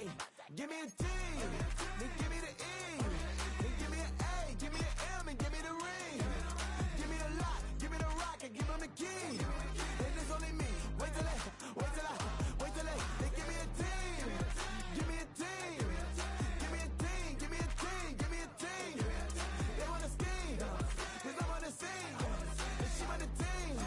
A, give me a T, then give me the E, then give me an A, give me an M, and give me the ring. Give me the lock, give me the rock, and give him the key. And it's only me. Wait till they give me a team. Give me a team. Give me a team. Give me a team. Give me a team. They wanna scheme, 'cause I'm on the scene. And she want the team.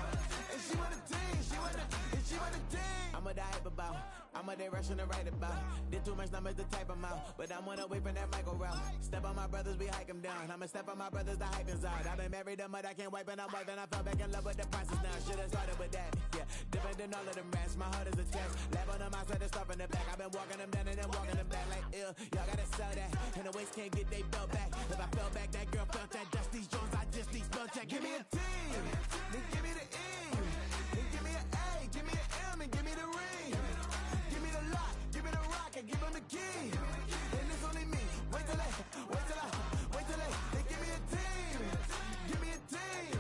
And she want the team. She want the team. I'm a die about. I'm a day rushing to write about. Did too much numbers to type them out. But I'm one away from that Michael route. Step on my brothers, we hike them down. I'ma step on my brothers, the hype is out. I've been married to mud, I can't wipe and I'm wiping. I fell back in love with the process now. Should've started with that. Yeah, different than all of them rats. My heart is a test. Lab on them outside, the stuff in the back. I've been walking them down and then walking them back like ill. Y'all gotta sell that. And the waist can't get they belt back. If I fell back, that girl felt that. Dust these Jones, I just these spell check. Give me a team, then give me the E, then give me an A, give me an M, and give me the ring. Give me the lock, give me the rock, and give him the key. And it's only me. Wait till they give me a team. Give me a team.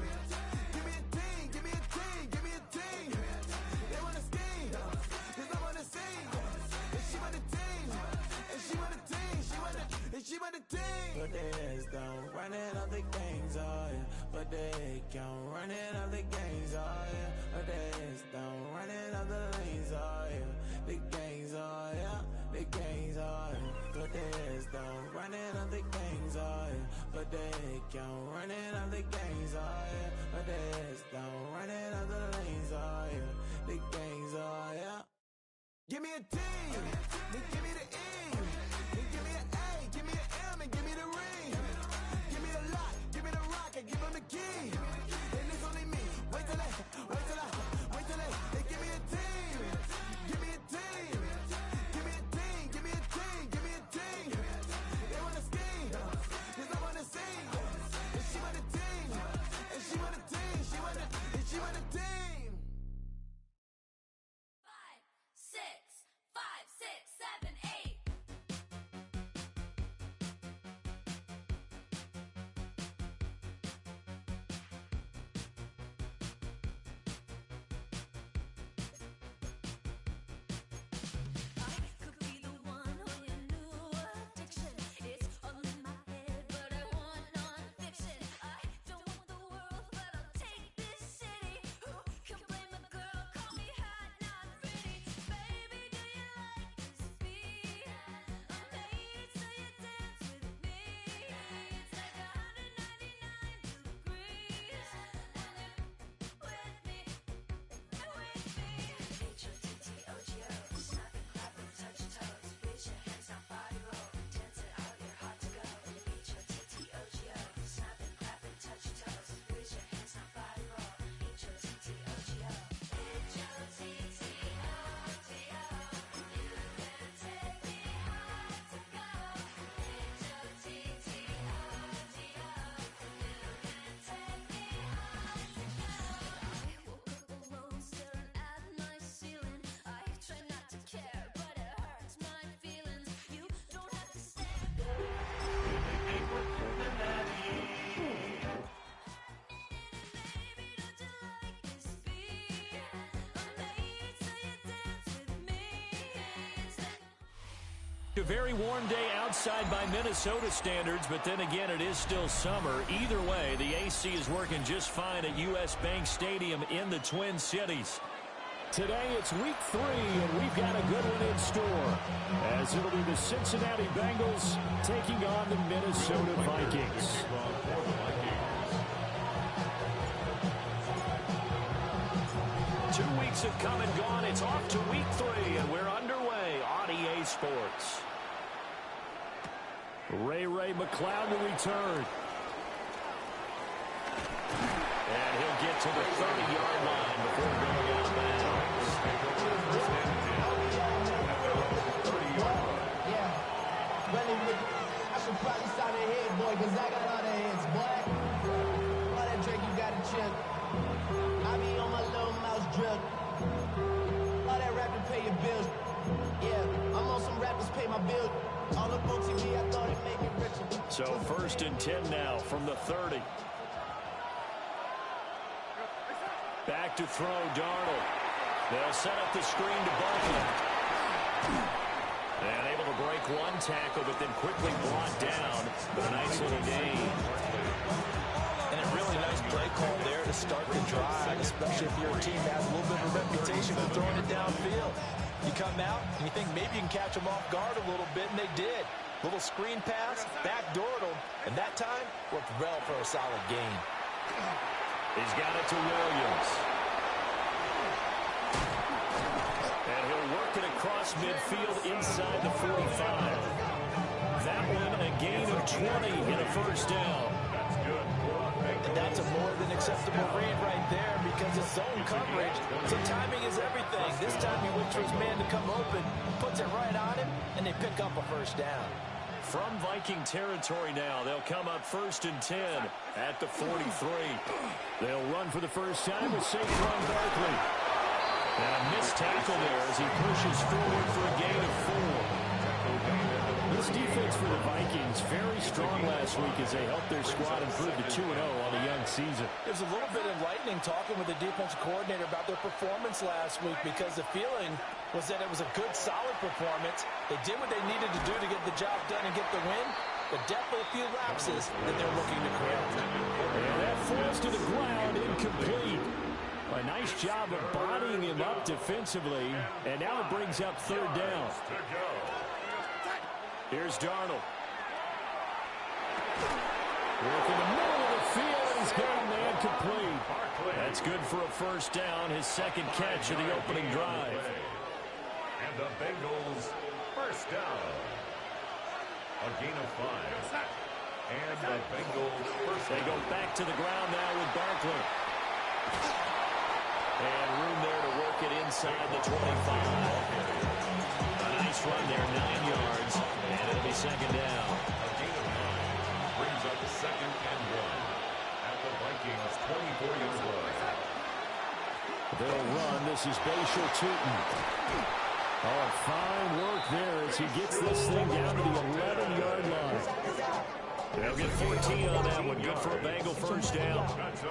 Give me a team. Give me a team. Give me a team. They wanna scheme, 'cause I'm on the scene. And she want the team. And she want the team. She want the team. But they don't run it on the gangs, oh yeah. But they can't run it on the gangs, oh yeah. But they don't run it on the lanes, oh yeah. The gangs, oh yeah. The gangs, oh yeah. But they don't run it on the gangs, oh yeah. But they can't run it on the gangs, oh yeah. But they don't run it on the lanes, oh yeah. The gangs, oh yeah. Give me a team, then give me the E, then give me an A, give me an M, and give me the ring. Give me the lock, give me the rock, and give him the key. And it's only me. Wait till they give me a team. Give me a team. Give me a team. Give me a team. Give me a team. They wanna scheme, 'cause I'm on the scene. And she want the team. And she want the team. She want the team. 5, 6, 7, 8. A very warm day outside by Minnesota standards, but then again, it is still summer. Either way, the AC is working just fine at U.S. Bank Stadium in the Twin Cities. Today, it's week 3, and we've got a good one in store, as it'll be the Cincinnati Bengals taking on the Minnesota Vikings. 2 weeks have come and gone. It's off to week 3, and we're underway on EA Sports. Ray McCloud to return. And he'll get to the 30-yard line before going out of bounds. Yeah. I should probably start ahead, boy, because I got all the heads, boy. All that drink you got to chill. I be on my little mouse drip. All that rap to pay your bills. Yeah, I'm on some rappers pay my bills. All up on TV, I thought it made me richer. So 1st and 10 now from the 30. Back to throw, Darnold. They'll set up the screen to Buffalo. And able to break one tackle, but then quickly brought down. But a nice little gain. And a really nice play call there to start the drive, especially if your team has a little bit of a reputation for throwing it downfield. You come out and you think maybe you can catch them off guard a little bit, and they did. Little screen pass, backdoored them, and that time worked well for a solid gain. He's got it to Williams. And he'll work it across midfield inside the 45. That one a gain of 20 in a first down. And that's a more than acceptable read right there because it's zone coverage. So timing is everything. This time he waits for his man to come open, puts it right on him, and they pick up a first down. From Viking territory now, they'll come up 1st and 10 at the 43. They'll run for the first time with Saquon Barkley. And a missed tackle there as he pushes forward for a gain of 4. This defense for the Vikings, very strong last week as they helped their squad improve to 2-0 on the young season. It was a little bit enlightening talking with the defensive coordinator about their performance last week because the feeling was that it was a good, solid performance. They did what they needed to do to get the job done and get the win, but definitely a few lapses that they're looking to correct. And that falls to the ground, incomplete. A nice job of bodying him up defensively, and now it brings up 3rd down. Here's Darnold. Work in the middle of the field, and he's got a man complete. That's good for a first down, his second catch of the opening drive. And the Bengals first down. A gain of 5. And the Bengals first down. They go back to the ground now with Barkley. And room there to work it inside the 25. A nice run there, 9 yards, and it'll be second down. A gain of 9 brings up 2nd and 1 at the Vikings 24-yard line. They'll run. This is Bashal Tootin. Oh, fine work there as he gets this thing down to the 11-yard line. They'll get 14 on that one. Good for a Bengal first down.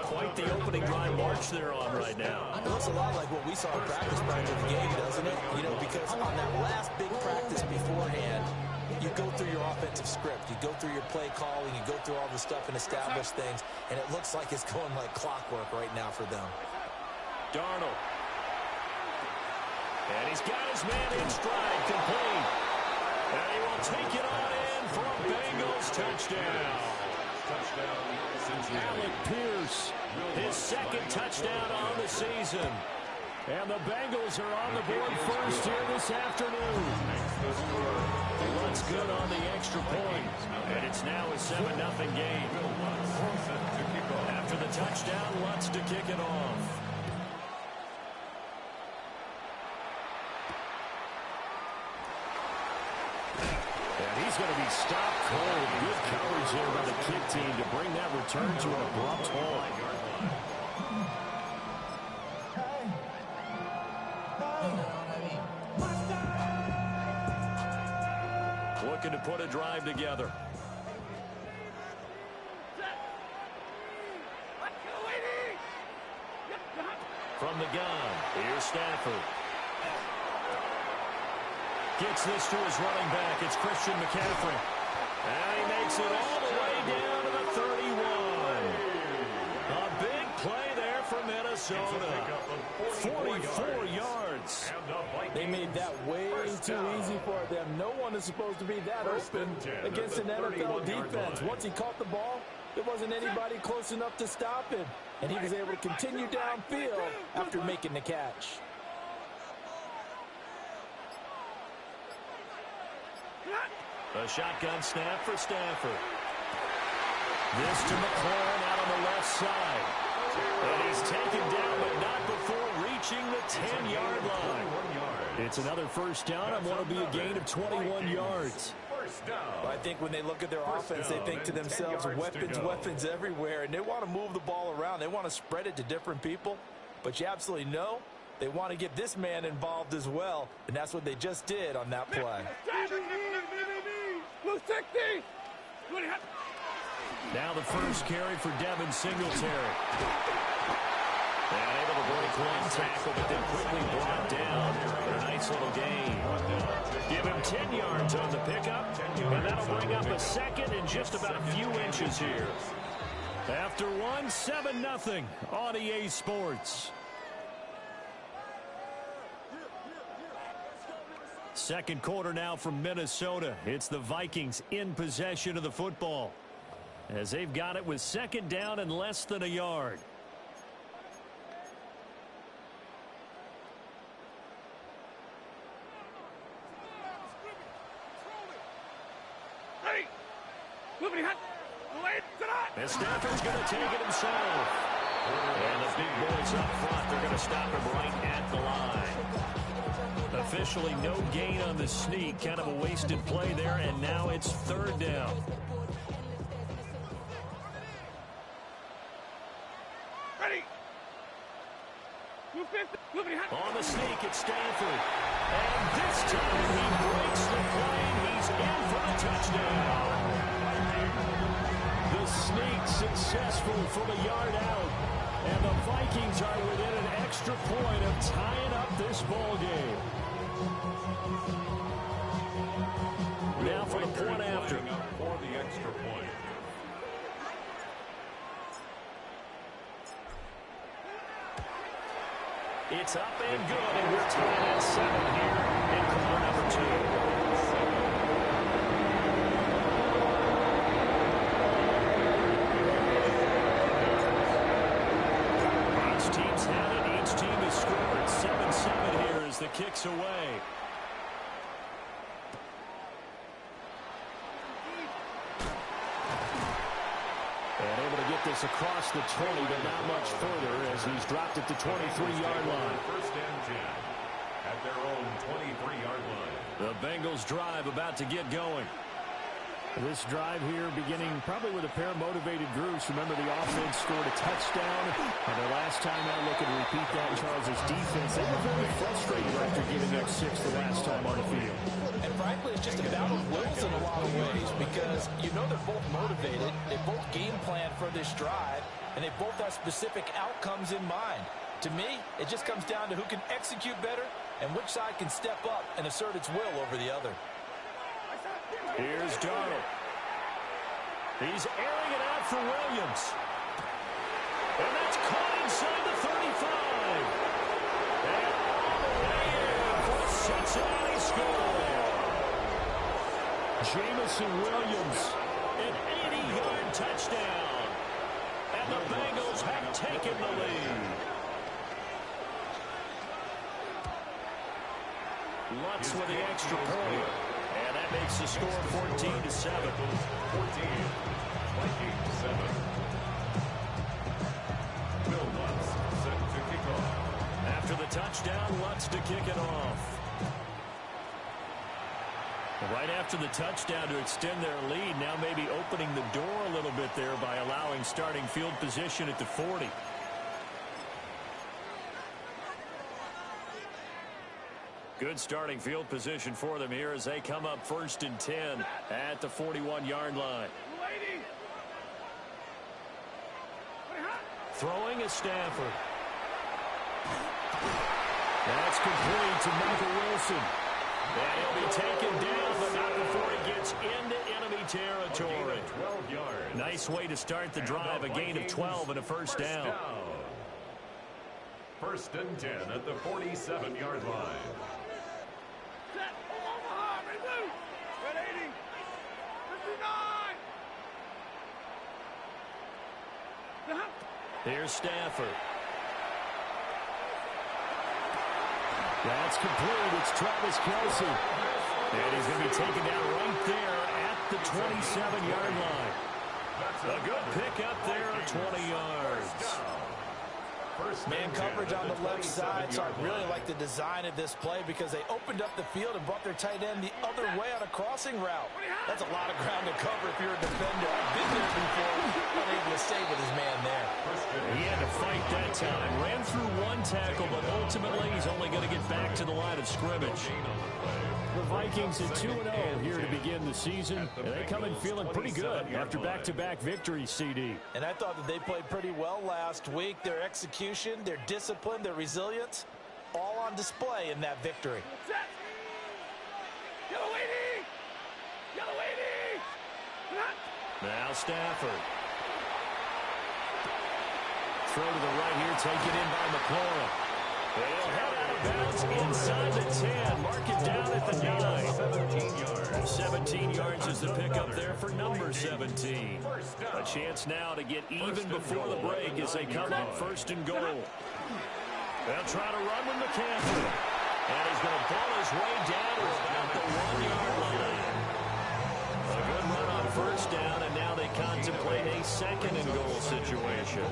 Quite the opening drive march they're on right now. It looks a lot like what we saw in practice prior to the game, doesn't it? You know, because on that last big practice beforehand, you go through your offensive script. You go through your play calling. You go through all the stuff and establish things. And it looks like it's going like clockwork right now for them. Darnold. And he's got his man in stride, complete. And he will take it on in for a Bengals touchdown. Alec Pierce, His second touchdown on the season. and the Bengals are on the board first here this afternoon. Lutz good on the extra point. And it's now a 7-0 game. After the touchdown, Lutz to kick it off. He's going to be stopped cold. Good coverage there by the kick team to bring that return to an abrupt halt. Looking to put a drive together. From the gun, here's Stafford. Gets this to his running back. It's Christian McCaffrey. And he makes it all the way down to the 31. A big play there for Minnesota. 44 yards. They made that way too easy for them. No one is supposed to be that open against an NFL defense. Once he caught the ball, there wasn't anybody close enough to stop him. And he was able to continue downfield after making the catch. A shotgun snap for Stafford. This to McLaurin out on the left side. And he's taken down, but not before reaching the 10-yard line. It's another first down and want to be a gain of 21 yards. I think when they look at their offense, they think to themselves, weapons everywhere, and they want to move the ball around. They want to spread it to different people, but you absolutely know they want to get this man involved as well, and that's what they just did on that play. Now the first carry for Devin Singletary. And able to break one tackle, but then quickly brought down. A nice little gain. Give him 10 yards on the pickup, and that'll bring up a second in just about a few inches here. After one, 7-0 on EA Sports. Second quarter now from Minnesota. It's the Vikings in possession of the football, as they've got it with second down and less than a yard. And Stafford's going to take it himself. And the big boys up front, they're going to stop him right at the line. Officially no gain on the sneak. Kind of a wasted play there, and now it's third down. On the sneak, it's Stafford. And this time he breaks the play. He's in for the touchdown. The sneak successful from a yard out. And the Vikings are within an extra point of tying up this ball game. Now for the point after. For the extra point. It's up and good, and we're tied at 7 here in quarter number 2. Each team's had it. Each team has scored. 7-7 here as the kick's away. And able to get this across the 20, but not much further as he's dropped at the 23-yard line. First and 10 at their own 23-yard line. The Bengals drive about to get going. This drive here beginning probably with a pair of motivated groups. Remember, the offense scored a touchdown. And the last time out, looking to repeat that, Charles' defense, they were very frustrated after giving up 6 the last time on the field. And frankly, it's just a battle of wills in a lot of ways because you know they're both motivated. They both game plan for this drive, and they both have specific outcomes in mind. To me, it just comes down to who can execute better and which side can step up and assert its will over the other. Here's Darnold. He's airing it out for Williams. And that's caught inside the 35. And all the way in for a Cincinnati score. Jamison Williams, an 80-yard touchdown. And the Bengals have taken the lead. Lutz with the extra point. And that makes the score 14-7. 14. Vikings 7. Will Lutz set to kick off. After the touchdown, Lutz to kick it off. Right after the touchdown to extend their lead, now maybe opening the door a little bit there by allowing starting field position at the 40. Good starting field position for them here as they come up 1st and 10 at the 41-yard line. Throwing is Stafford. That's complete to Michael Wilson. And he'll be taken down, but not before he gets into enemy territory. 12 yards. Nice way to start the drive, a gain of 12 and a first down. 1st and 10 at the 47-yard line. Here's Stafford. That's complete. It's Travis Kelce. And he's going to be taken down right there at the 27-yard line. A good pick up there, 20 yards. Man coverage on the left side, so I really like the design of this play because they opened up the field and brought their tight end the other way on a crossing route. That's a lot of ground to cover if you're a defender. I've been there before, unable to stay with his man there. He had to fight that time. Ran through one tackle, but ultimately he's only going to get back to the line of scrimmage. The Vikings at 2-0 here to begin the season. And they come in feeling pretty good after back-to-back victories, CD. And I thought that they played pretty well last week. Their execution execution, their discipline, their resilience, all on display in that victory. Now Stafford. Throw to the right here, taken in by McLaurin. They'll head out of bounds inside the 10. Mark it down at the 9. 17 yards. 17 yards is the pickup there for number 17. A chance now to get even before the break as they come up first and goal. They'll try to run with McCaffrey. And he's going to ball his way down to about the 1-yard line. A good run on first down, and now they contemplate a second and goal situation.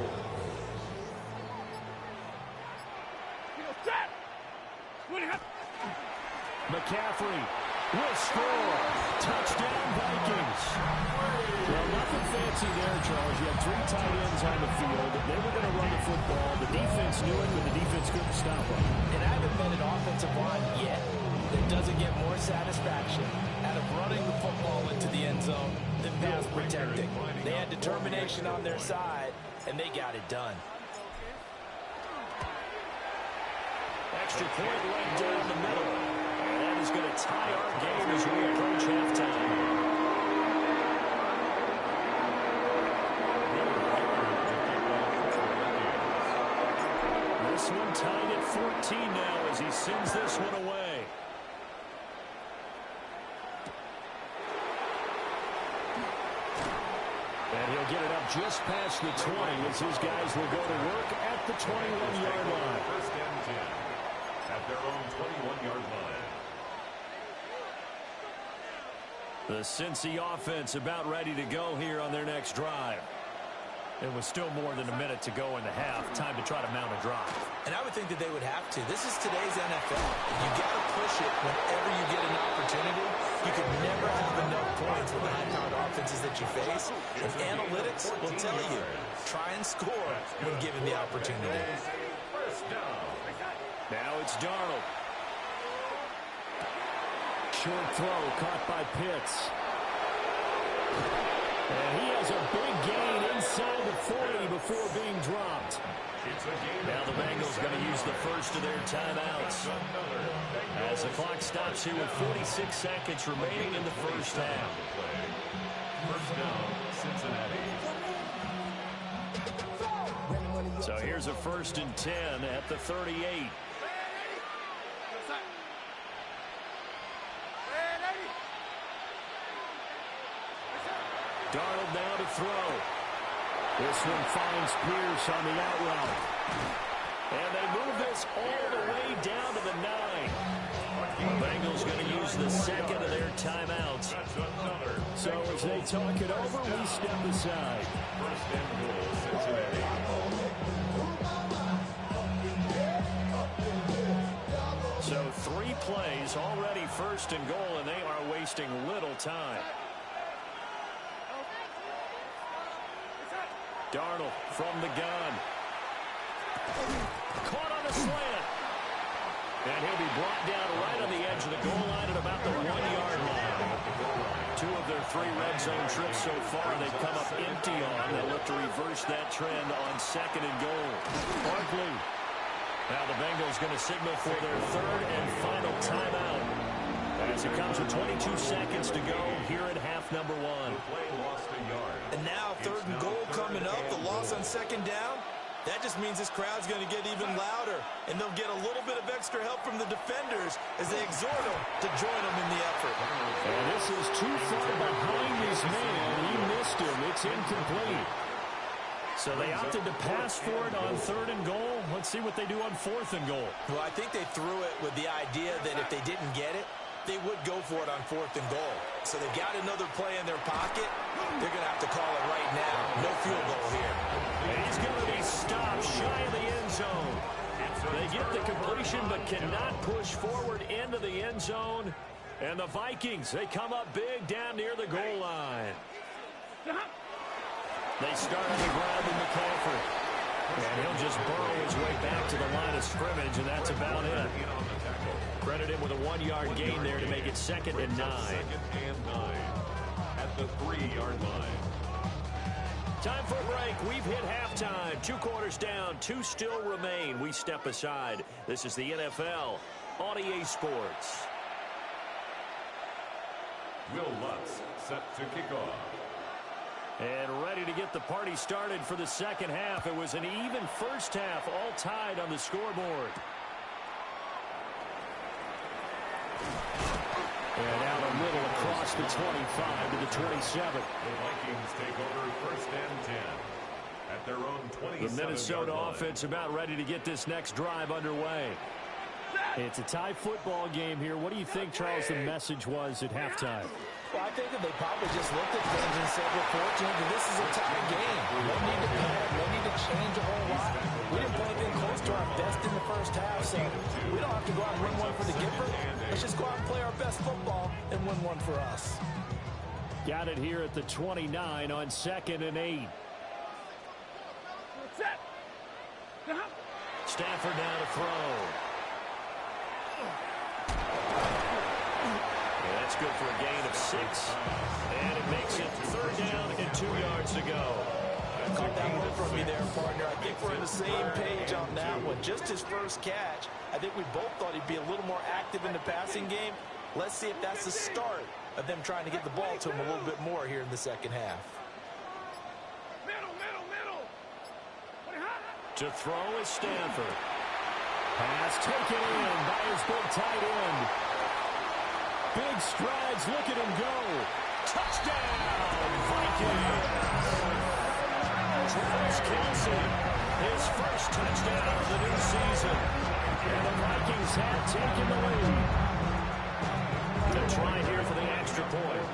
McCaffrey will score. Touchdown, Vikings. Well, nothing fancy there, Charles. You had 3 tight ends on the field. They were going to run the football. The defense knew it, but the defense couldn't stop them. And I haven't met an offensive line yet that doesn't get more satisfaction out of running the football into the end zone than pass protecting. They had determination on their side, and they got it done. Extra point right down the middle. And that is going to tie our game as we approach halftime. This one tied at 14 now as he sends this one away. And he'll get it up just past the 20 as his guys will go to work at the 21-yard line. First and 10 at their own 21-yard line. The Cincy offense about ready to go here on their next drive. It was still more than a minute to go in the half. Time to try to mount a drive. And I would think that they would have to. This is today's NFL. You got to push it whenever you get an opportunity. You can never have enough points with the high-powered offenses that you face. And analytics will tell you, try and score when given the opportunity. First down. Now it's Darnold. Short throw caught by Pitts. And he has a big gain inside the 40 before being dropped. Now the Bengals going to use the first of their timeouts. As the clock stops here with 46 seconds remaining in the first half. First down, Cincinnati. So here's a first and 10 at the 38. Darnold now to throw. This one finds Pierce on the out route. And they move this all the way down to the 9. The Bengals going to use the second of their timeouts. So as they talk it over, we step aside. First and goal, Cincinnati. So 3 plays already first and goal, and they are wasting little time. Darnold from the gun. Caught on the slant. And he'll be brought down right on the edge of the goal line at about the 1-yard line. 2 of their 3 red zone trips so far they've come up empty on. They'll look to reverse that trend on second and goal. Barkley. Now the Bengals going to signal for their third and final timeout. As it comes with 22 seconds to go here at half number 1. Play lost a yard. And now third and goal coming up. The loss on second down. That just means this crowd's going to get even louder. And they'll get a little bit of extra help from the defenders as they exhort them to join them in the effort. And this is too far behind his man. He missed him. It's incomplete. So they opted to pass for it on third and goal. Let's see what they do on fourth and goal. Well, I think they threw it with the idea that if they didn't get it, they would go for it on fourth and goal. So they've got another play in their pocket. They're going to have to call it right now. No field goal here. And he's going to be stopped shy of the end zone. They get the completion but cannot push forward into the end zone. And the Vikings, they come up big down near the goal line. They start on the ground with McCaffrey. And he'll just burrow his way back to the line of scrimmage, and that's about it. Credit him with a 1-yard gain there to make it second and 9. Second and 9 at the 3-yard line. Time for a break. We've hit halftime. 2 quarters down. 2 still remain. We step aside. This is the NFL on EA Sports. Will Lutz set to kick off. And ready to get the party started for the second half. It was an even first half, all tied on the scoreboard. And out a middle across the 25 to the 27. The Vikings take over 1st and 10 at their own 27. The Minnesota offense about ready to get this next drive underway. It's a tie football game here. What do you think, Charles, the message was at halftime? Well, I think that they probably just looked at things and said, we're fortunate that this is a tie game. No need to panic. No need to change a whole lot. We didn't put anything close to our best in the first half, so we don't have to go out and win one for the giver. Let's just go out and play our best football and win one for us. Got it here at the 29 on 2nd and 8. Stafford now to throw. That's good for a gain of 6. And it makes it 3rd down and 2 yards to go. Caught that one from me there, partner. I think we're on the same page on that one. Just his first catch. I think we both thought he'd be a little more active in the passing game. Let's see if that's the start of them trying to get the ball to him a little bit more here in the second half. To throw is Stanford. Pass taken in by his big tight end. Big strides, look at him go. Touchdown, Vikings. Travis Kelce, his first touchdown of the new season. And the Vikings have taken the lead. To try here for the extra point.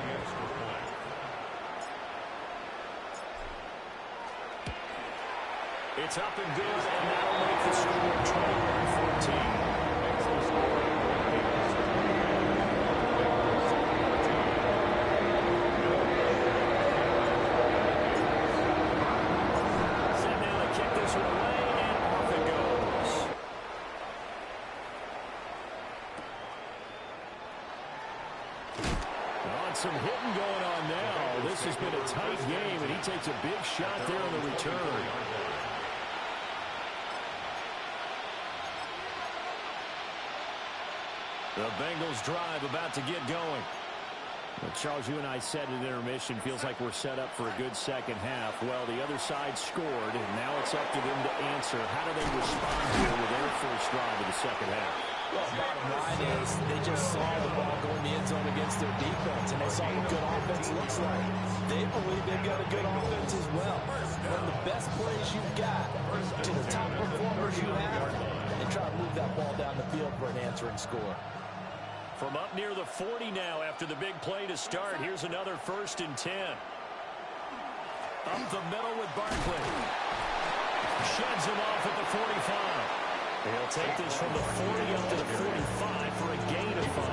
It's up and good, and that'll make the score 21-14. Some hitting going on now. This has been a tight game, and he takes a big shot there on the return. The Bengals drive about to get going. Well, Charles, you and I said at intermission, feels like we're set up for a good second half. Well, the other side scored, and now it's up to them to answer. How do they respond here with their first drive of the second half? Well, bottom line is they just saw the ball go in the end zone against their defense, and they saw what good offense looks like. They believe they've got a good offense as well. Run the best plays you've got to the top performers you have, and try to move that ball down the field for an answering score. From up near the 40 now after the big play to start, here's another 1st and 10. Up the middle with Barkley. Sheds him off at the 45. He'll take this from the 40 up to the 45 for a gain of 5.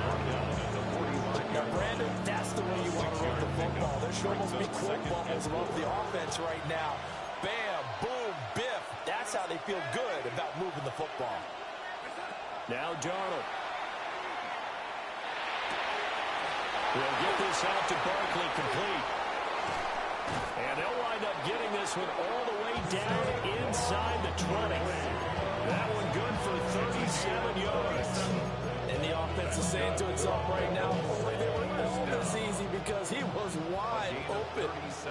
Now, Brandon, that's the way you want to run the football. There should almost be quote bubbles above the offense right now. Bam, boom, biff. That's how they feel good about moving the football. Now Darnold. He'll get this out to Barkley complete. And they'll wind up getting this one all the way down inside the 20. That one good for 37 yards. And the offense is saying to itself right now, boy, they were all this easy because he was wide open.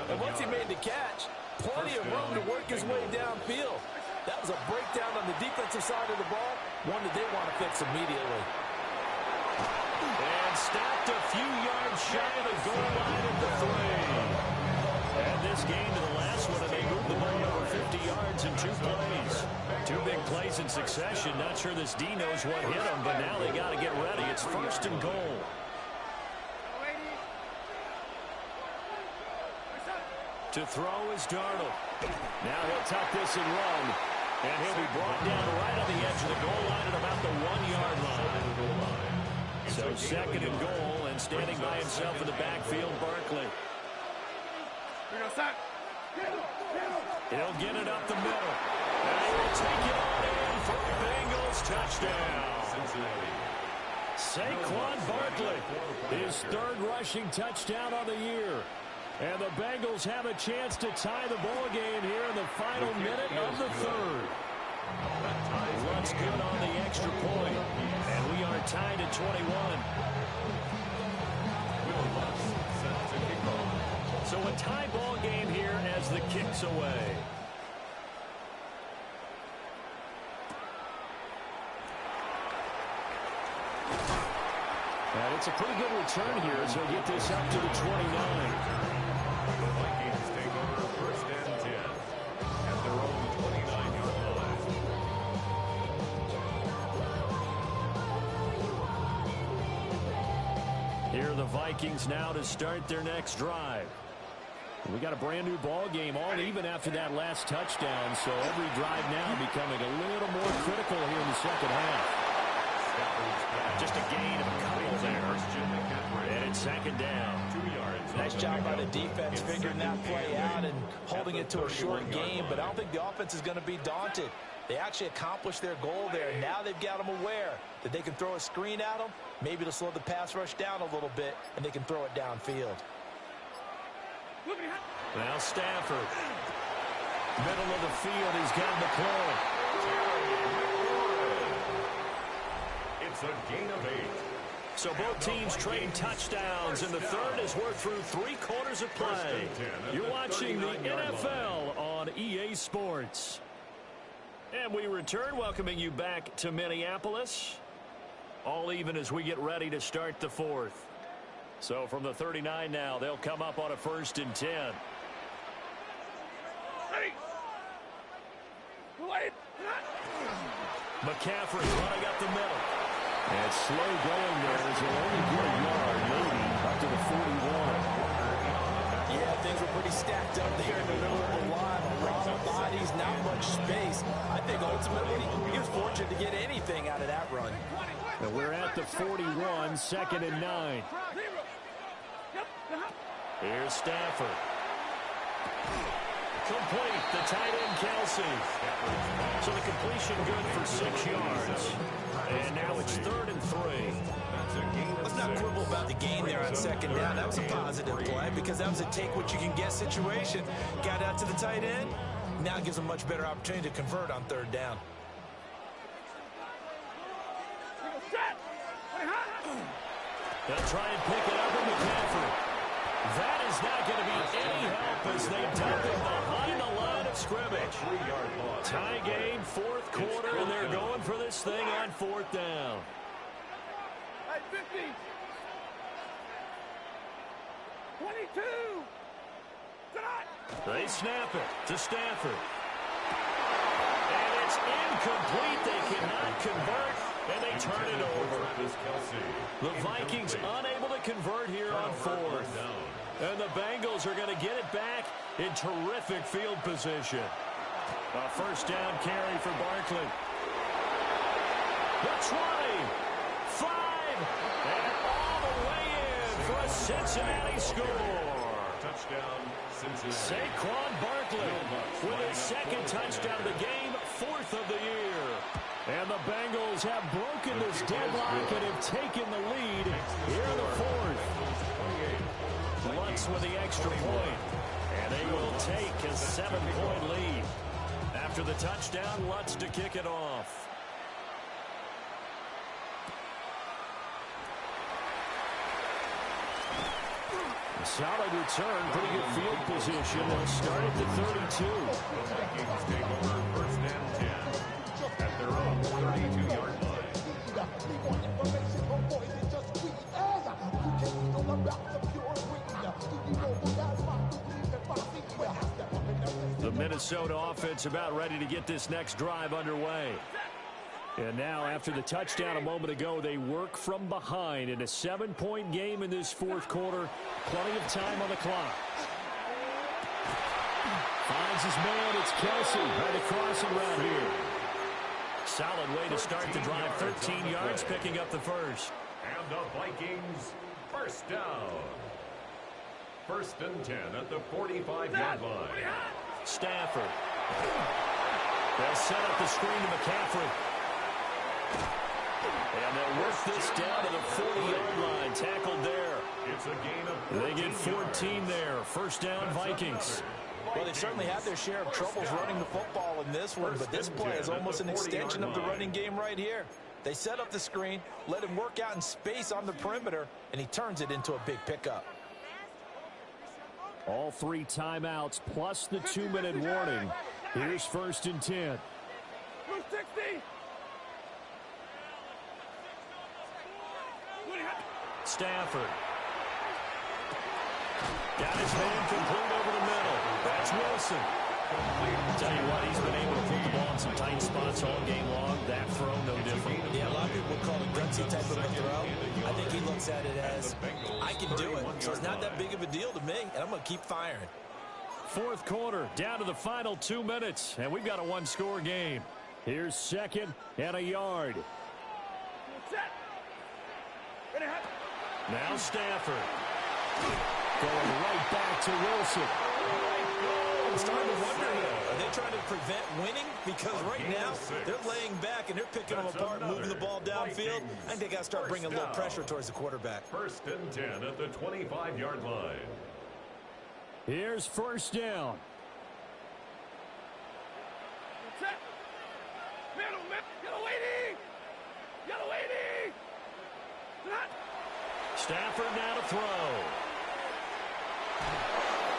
And once he made the catch, plenty of room to work his way downfield. That was a breakdown on the defensive side of the ball, one that they want to fix immediately. And stopped a few yards shy of the goal line at the 3. And this game to the last one, and they moved the ball over 50 yards in 2 plays. 2 big plays in succession. Not sure this D knows what hit him, but now they got to get ready. It's 1st and goal. To throw is Darnold. Now he'll tuck this and run. And he'll be brought down right on the edge of the goal line at about the 1-yard line. So 2nd and goal, and standing by himself in the backfield, Barkley. He'll get it up the middle. And he will take it on in for a Bengals touchdown. Saquon Barkley, his 3rd rushing touchdown on the year. And the Bengals have a chance to tie the ball game here in the final minute of the third. Lutz good on the extra point. And we are tied at 21. So a tie ball game here as the kick's away. And it's a pretty good return here as they'll get this up to the 29. The Vikings take over first and 10 at their own 29-yard line. Here are the Vikings now to start their next drive. We got a brand new ball game, all even after that last touchdown, so every drive now becoming a little more critical here in the second half. Just a gain of a couple there. And it's second down. 2 yards. Nice job by the defense figuring that play out and holding it to a short game, but I don't think the offense is going to be daunted. They actually accomplished their goal there. Now they've got them aware that they can throw a screen at them, maybe to slow the pass rush down a little bit, and they can throw it downfield. Now Stafford. Middle of the field, he's got McLaurin. It's a gain of 8. So both teams trade touchdowns in the third as we're through 3 quarters of play. You're watching the NFL on EA Sports. And we return, welcoming you back to Minneapolis. All even as we get ready to start the fourth. So from the 39 now, they'll come up on a 1st and 10. McCaffrey running up the middle. And slow going there as he'll only get a yard, maybe up to the 41. Yeah, things were pretty stacked up there in the middle of the line. A lot of bodies, not much space. I think ultimately he was fortunate to get anything out of that run. And we're at the 41, 2nd and 9. Here's Stafford. Complete, the tight end Kelsey. So the completion good for 6 yards. And now it's 3rd and 3. Let's not quibble about the gain there on 2nd down. That was a positive play because that was a take-what-you-can-get situation. Got out to the tight end. Now gives them much better opportunity to convert on 3rd down. They'll try and pick it up with McCaffrey. That is not going to be any help as they dump it behind the line of scrimmage. Tie game, 4th quarter, and they're going for this thing on 4th down. Hey, 50. 22. They snap it to Stafford. And it's incomplete. They cannot convert, and they turn it over. The Vikings unable to convert here on 4th. And the Bengals are going to get it back in terrific field position. A 1st down carry for Barkley. The 20, 5, and all the way in for a Cincinnati score. Touchdown, Cincinnati. Saquon Barkley with his 2nd touchdown of the game, 4th of the year. And the Bengals have broken this deadlock and have taken the lead here in the 4th. Lutz with the extra point, and they will take a 7-point lead. After the touchdown, Lutz to kick it off. Solid return, pretty good field position. They'll start at the 32. The Vikings take over 1st and 10 at their own 32-yard line. The Minnesota offense about ready to get this next drive underway. And now, after the touchdown a moment ago, they work from behind in a 7-point game in this 4th quarter. Plenty of time on the clock. Finds his man. It's Kelsey by the crossing route here. Solid way to start the drive. 13 yards, picking up the 1st. And the Vikings, 1st down. 1st and 10 at the 45-yard line. Stafford. They'll set up the screen to McCaffrey. And they'll work this down to the 40-yard line. Tackled there. It's a gain of They get 14 there. First down, Vikings. Well, they certainly had their share of troubles running the football in this one, but this play is almost an extension of the running game right here. They set up the screen, let him work out in space on the perimeter, and he turns it into a big pickup. All 3 timeouts plus the 2-minute warning. Here's 1st and 10. Blue 60. Stafford. Got his man complete over the middle. That's Wilson. Tell you what, he's been able to put the ball in some tight spots all game long. That throw, no different. Yeah, a lot of people would call it gutsy type of a throw. I think he looks at it as, I can do it. So it's not that big of a deal to me, and I'm going to keep firing. 4th quarter, down to the final 2 minutes, and we've got a 1-score game. Here's 2nd and a yard. Now Stafford. Going right back to Wilson. I'm starting to wonder here, are they trying to prevent winning? Because right now, they're laying back and they're picking them apart and moving the ball downfield. I think they got to start bringing a little pressure towards the quarterback. 1st and 10 at the 25-yard line. Here's 1st down. Stafford now to throw.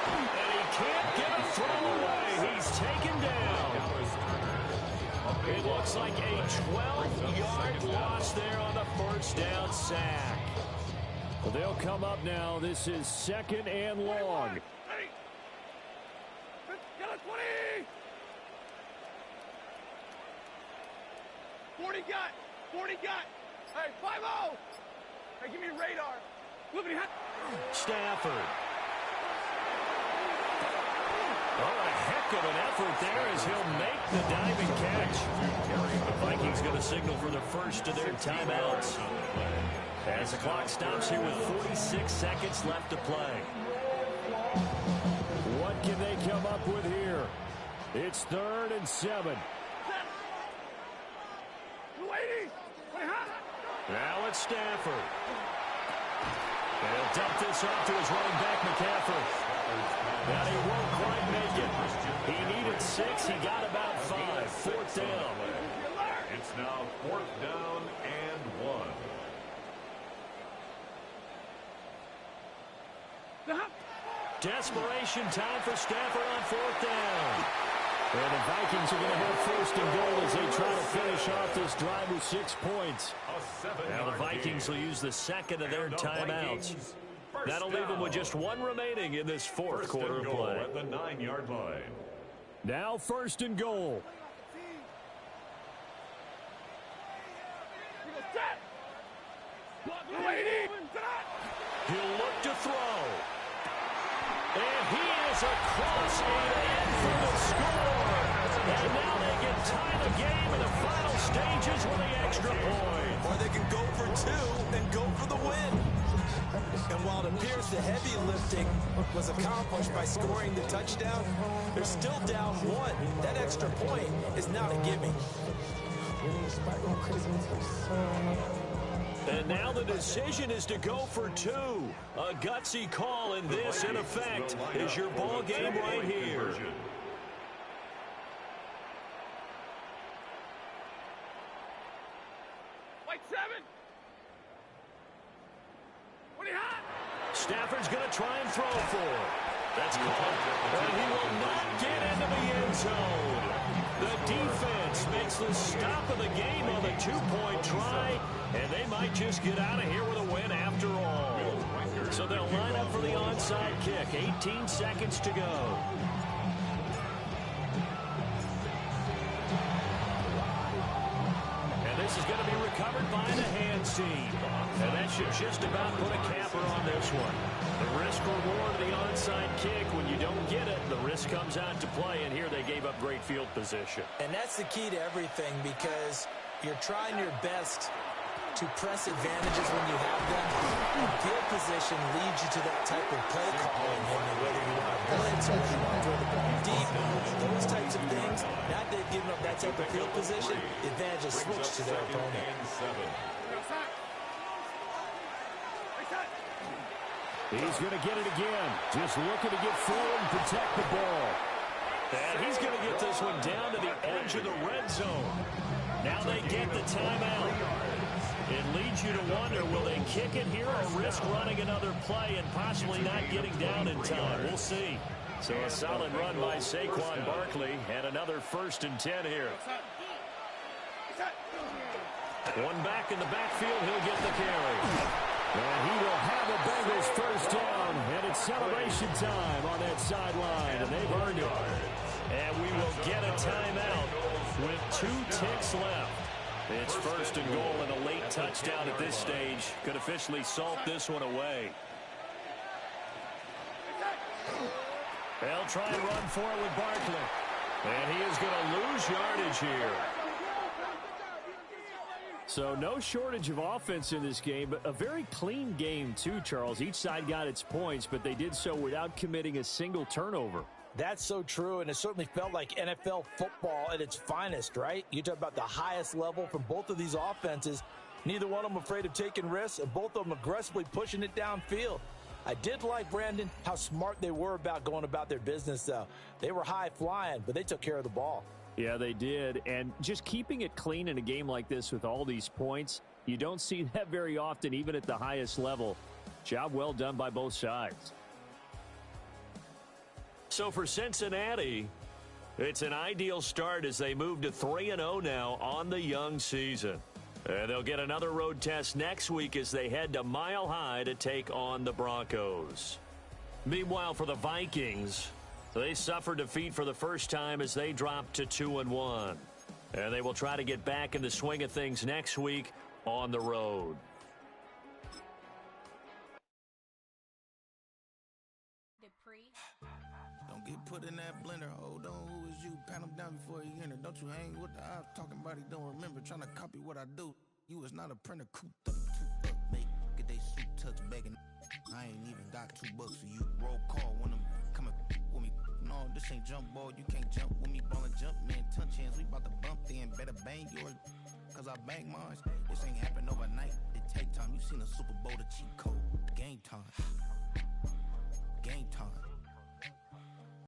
And he can't get a throw away. He's taken down. It looks like a 12-yard loss there on the 1st down sack. Well, they'll come up now. This is 2nd and long. 40 got. Hey, 5-0. Hey, give me radar. Stafford. Oh, a heck of an effort there as he'll make the diving catch. The Vikings going to signal for the first of their timeouts. As the clock stops here with 46 seconds left to play. What can they come up with here? It's 3rd and 7. Now it's Stafford. And he'll dump this off to his running back, McCaffrey. And he won't quite make it. He needed 6. He got about 5. 4th down. It's now 4th down and 1. Desperation time for Stafford on 4th down. And the Vikings are going to have 1st and goal as they try to finish off this drive with 6 points. Now the Vikings will use the 2nd of their timeouts. That'll leave them with just 1 remaining in this 4th quarter of play. At the 9-yard line. Now 1st and goal. He'll look to throw. And he is across and in for the score. And now they can tie the game in the final stages with the extra point. Or they can go for 2 and go for the win. And while it appears the heavy lifting was accomplished by scoring the touchdown, they're still down 1. That extra point is not a gimme. And now the decision is to go for 2. A gutsy call, and this, in effect, is your ball game right here. White 7. What do you have? Stafford's going to try and throw for it. That's caught, and he will not get into the end zone. The defense makes the stop of the game on the 2-point try, and they might just get out of here with a win after all. So they'll line up for the onside kick. 18 seconds to go. And this is going to be recovered by the hands team. And that should just about put a capper on this one. The risk-reward of the onside kick, when you don't get it, the risk comes out to play, and here they gave up great field position. And that's the key to everything, because you're trying your best to press advantages when you have them. And field position leads you to that type of play calling, and whether you want to blitz or you want to throw the ball deep, those types of things. Now that they've given up that type of field position, the advantage is switched to their opponent. He's going to get it again. Just looking to get forward and protect the ball. And he's going to get this one down to the edge of the red zone. Now they get the timeout. It leads you to wonder, will they kick it here or risk running another play and possibly not getting down in time? We'll see. So a solid run by Saquon Barkley and another 1st and 10 here. One back in the backfield, he'll get the carry. And he will have a Bengals first down, and it's celebration time on that sideline, and they've earned it. And we will get a timeout with 2 ticks left. It's 1st and goal, and a late touchdown at this stage could officially salt this one away. They'll try and run for it with Barkley. And he is going to lose yardage here. So no shortage of offense in this game, but a very clean game too, Charles. Each side got its points, but they did so without committing a single turnover. That's so true, and it certainly felt like NFL football at its finest, right? You talk about the highest level from both of these offenses. Neither one of them afraid of taking risks, and both of them aggressively pushing it downfield. I did like, Brandon, how smart they were about going about their business, though. They were high-flying, but they took care of the ball. Yeah, they did. And just keeping it clean in a game like this with all these points, you don't see that very often, even at the highest level. Job well done by both sides. So for Cincinnati, it's an ideal start as they move to 3-0 now on the young season. And they'll get another road test next week as they head to Mile High to take on the Broncos. Meanwhile, for the Vikings, they suffered defeat for the first time as they dropped to 2-1. And they will try to get back in the swing of things next week on the road. Don't get put in that blender. Hold on, who is you? Pat him down before he enter. Don't you hang with the ops talking about he don't remember. Trying to copy what I do. You is not a printer. Cooped up, toot up, make get they suit touch begging. I ain't even got $2 for you. Roll call when I'm coming with me. No, this ain't jump ball. You can't jump with me. Ballin' jump, man. Touch hands. We about to bump then. Better bang yours. Cause I bang mine. This ain't happen overnight. It take time. You seen a Super Bowl, the cheat code.